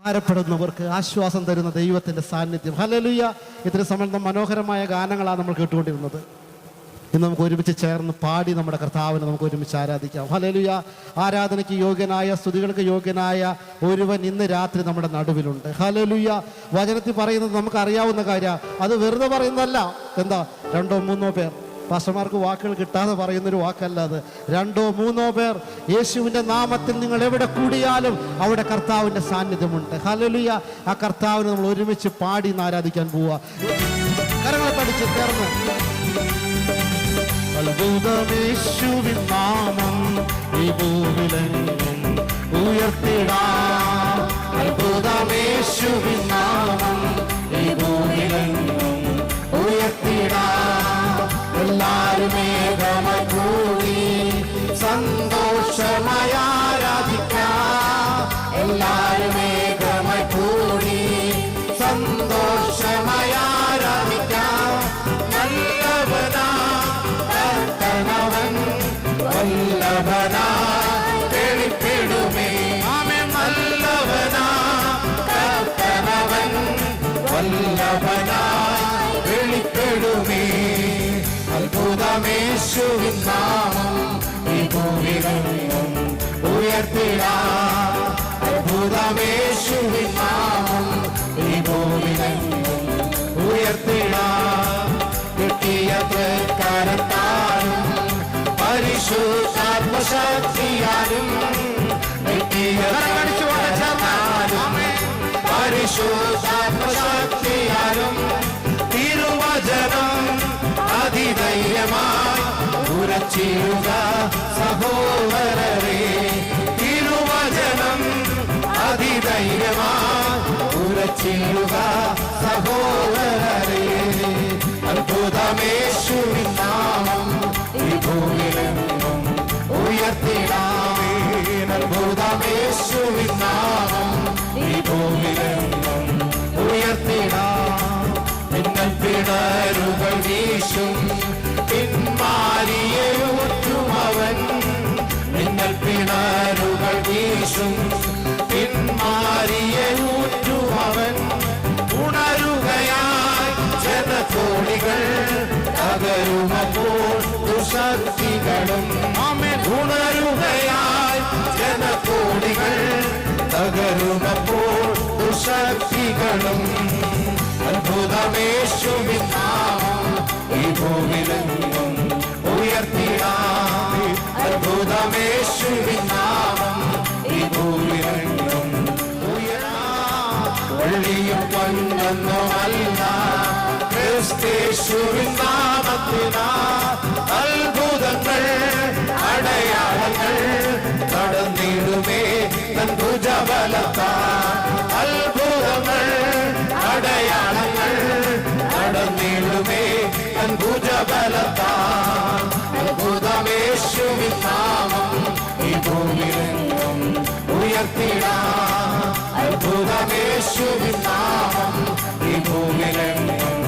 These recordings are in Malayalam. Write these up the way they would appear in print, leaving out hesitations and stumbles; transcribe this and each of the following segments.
ഭാരപ്പെടുന്നവർക്ക് ആശ്വാസം തരുന്ന ദൈവത്തിൻ്റെ സാന്നിധ്യം. ഹല്ലേലൂയ. ഇത്രയും സമയം മനോഹരമായ ഗാനങ്ങളാണ് നമ്മൾ കേട്ടുകൊണ്ടിരുന്നത്. ഇന്ന് നമുക്ക് ഒരുമിച്ച് ചേർന്ന് പാടി നമ്മുടെ കർത്താവിനെ നമുക്ക് ഒരുമിച്ച് ആരാധിക്കാം. ഹല്ലേലൂയ. ആരാധനയ്ക്ക് യോഗ്യനായ, സ്തുതികൾക്ക് യോഗ്യനായ ഒരുവൻ ഇന്ന് രാത്രി നമ്മുടെ നടുവിലുണ്ട്. ഹല്ലേലൂയ. വചനത്തിൽ പറയുന്നത് നമുക്ക് അറിയാവുന്ന കാര്യം, അത് വെറുതെ പറയുന്നതല്ല. എന്താ? 2-3 പേർ, പാസ്റ്റർമാർക്ക് വാക്കുകൾ കിട്ടാതെ പറയുന്നൊരു വാക്കല്ല അത്. 2-3 പേർ യേശുവിൻ്റെ നാമത്തിൽ നിങ്ങൾ എവിടെ കൂടിയാലും അവിടെ കർത്താവിൻ്റെ സാന്നിധ്യമുണ്ട്. ഹല്ലേലൂയ. ആ കർത്താവിനെ നമ്മൾ ഒരുമിച്ച് പാടി ആരാധിക്കാൻ പോവുക. കരങ്ങളെ പഠിച്ച് ചേർന്ന് അത്ഭുതമേശുവിൻ നാമം ഈ ഭൂമിയിലെങ്ങും ഉയർത്തിടാം. അത്ഭുതമേശുവിൻ നാമം ഈ ഭൂമിയിലെങ്ങും ഉയർത്തിടാം. എല്ലാരും ഏകമായി കൂടി സന്തോഷമായി ആരാധിക്കാം. എല്ലാരും ഏകമായി കൂടി സന്തോഷമായി ആരാധിക്കാം. നല്ലവനാ കർത്തനവൻ വല്ലഭനാ വെളിപ്പെടുമേ. ആമേൻ. നല്ലവനാ കർത്തനവൻ വല്ലഭനാ വെളിപ്പെടുമേ. അത്ഭുതമേശുവിൻ നാമം ഈ ഭൂമിയിലെങ്ങും ഉയർത്തിടാം. അത്ഭുതമേശുവിൻ നാമം ഈ ഭൂമിയിലെങ്ങും ഉയർത്തിടാം. കിട്ടിയ കരത്താലും പരിശുദ്ധാത്മശക്തിയാലും കിട്ടിയ പരിശുദ്ധാത്മശക്തിയാലും തിരുവചനം അതിധൈര്യമായി ഉറച്ചിടുക സഹോദരരെ. തിരുവചനം അതിധൈര്യമായി ഉറച്ചിടുക സഹോദരരെ. അത്ഭുതമേശുവിൻ നാമം ഈ ഭൂമിയിലെങ്ങും ഉയർത്തിടാം. അത്ഭുതമേശുവിൻ നാമം ഈ ഭൂമിയിലെങ്ങും ഉയർത്തിടാം. മിന്നൽ പിണരുകൾ വീശും പിന്മാരിയെ ഊറ്റുമവൻ. മിന്നൽ പിണരുകൾ വീശും പിന്മാരിയെ ഊറ്റുമവൻ. ഉണരുകയായി ജനകോടികൾ തകരുമപ്പോൾ ദുശക്തികളും. ആമേൻ. ഉണരുകയായി ജനകോടികൾ തകരുമപ്പോൾ ദുശക്തികളും. അത്ഭുതമേശുവിൻ നാമം ഈ ഭൂമിയിലെങ്ങും ഉയർത്തിടാം. അത്ഭുതമേശുവിൻ നാമം ഈ ഭൂമിയിലെങ്ങും ഉയർത്താം. വെള്ളിയും പൊന്നൊന്നുമല്ല ക്രിസ്തേശുവിൻ നാമത്തിനാ അത്ഭുതങ്ങൾ അടയാളങ്ങൾ നടന്നിടുമേ തൻ ഭുജബലത്താൽ. അത്ഭുതങ്ങൾ അടയാളങ്ങൾ നടന്നിടുമേ തൻ ഭുജബലത്താൽ. അത്ഭുതമേശുവിൻ നാമം ഈ ഭൂമിയിലെങ്ങും ഉയർത്തിടാം. അത്ഭുതമേശുവിൻ നാമം ഈ ഭൂമിയിലെങ്ങും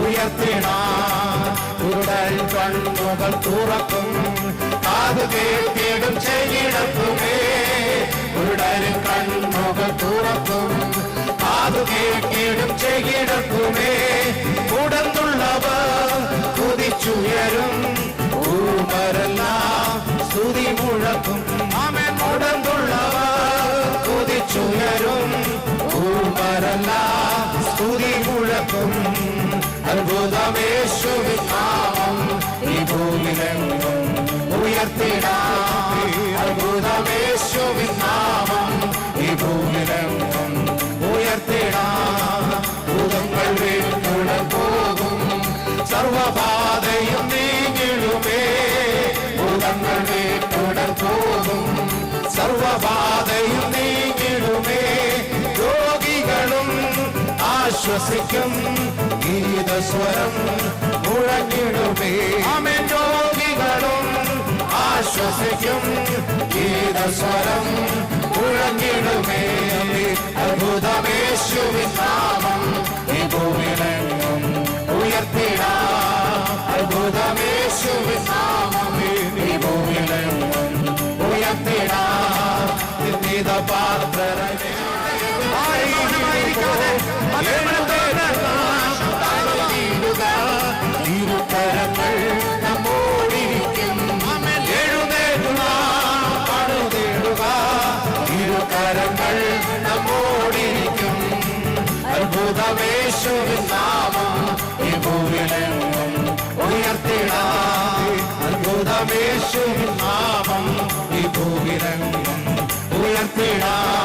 ഉയർത്തിടാം. ഉടൽ കണ്ണുകൾ തുറക്കും, കാത് കേട്ടിടും ചെകിടക്കുമേ. ഉടൽ കണ്ണുകൾ തുറക്കും, കാത് കേട്ടിടും ചെകിടക്കുമേ. ഉടന്നുള്ളവർ കുതിച്ചുയരും, ഊമരെല്ലാം സ്തുതി മുഴക്കും. ആമേൻ. ഉടന്നുള്ളവർ കുതിച്ചുയരും, ഊമരെല്ലാം സ്തുതി മുഴക്കും. അത്ഭുതമേശുവിൻ നാമം ഈ ഭൂമിയിലെങ്ങും ഉയർത്തിടാം. അത്ഭുതമേശുവിൻ നാമം ഈ ഭൂമിയിലെങ്ങും ഉയർത്തിടാം. ഭൂതങ്ങൾ വീട്ടുടൻ പോകും, സർവബാധയും നീങ്ങിടുമേ. ഭൂതങ്ങൾ വീട്ടുടൻ പോകും, സർവബാധയും നീങ്ങിടുമേ. രോഗികളും ആശ്വസിക്കും, ഗീതസ്വരം മുഴങ്ങിടുമേ. ആമേൻ. രോഗികളും ആശ്വസിക്കും, ഗീതസ്വരം മുഴങ്ങിടുമേ. അത്ഭുതമേശുവിൻ നാമം ഈ ഭൂമിയിലെങ്ങും ഉയർത്തിടാം. അത്ഭുതമേശുവിൻ നാമം ഈ ഭൂമിയിലെങ്ങും ഉയർത്തിടാം. നിന്നിത പാത്രരെ തിരുക്കരങ്ങൾ നമ്മോടിരിക്കും. എഴുന്നേറ്റുക, പണിതേടുക, തിരുക്കരങ്ങൾ നമ്മോടിരിക്കും. അത്ഭുതമേശുവിൻ നാമം ഈ ഭൂവിലെങ്ങും ഉയർത്തിടാം. അത്ഭുതമേശുവിൻ നാമം ഈ ഭൂവിലെങ്ങും ഉയർത്തിടാം.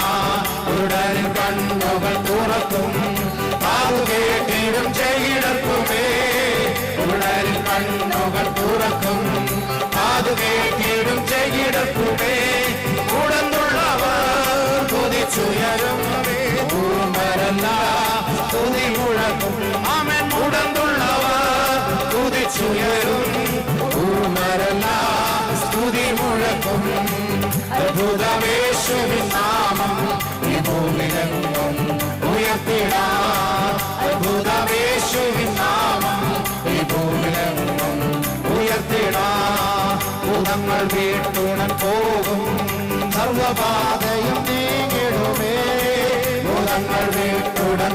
ഉടൻ കണ്ണുകൾ തുറക്കും, കേട്ടിടും ചെയ്യിടക്കുമേ. ഉടൻ കണ്ണുകൾ തുറക്കും, കേട്ടിടും ചെയ്യിടക്കുമേ. ഉടന്നുള്ളവർ കുതിച്ചുയരും, ൂമരല്ല തുതി മുഴക്കും. ആമേൻ. ഉടന്നുള്ളവർ കുതിച്ചുയരും, ൂമരല്ല സ്തുതി മുഴക്കും. അത്ഭുതമേശുവിൻ നാമം ഈ ഭൂമിലെങ്ങും ഉയർത്തിടാം. അത്ഭുതമേശുവിൻ നാമം ഈ ഭൂമിലെങ്ങും ഉയർത്തിടാം. ഭൂതങ്ങൾ വീട്ടുണൻ പോകും, സർവബാധയും നീങ്ങിടുമേ. ഭൂതങ്ങൾ വീട്ടുടൻ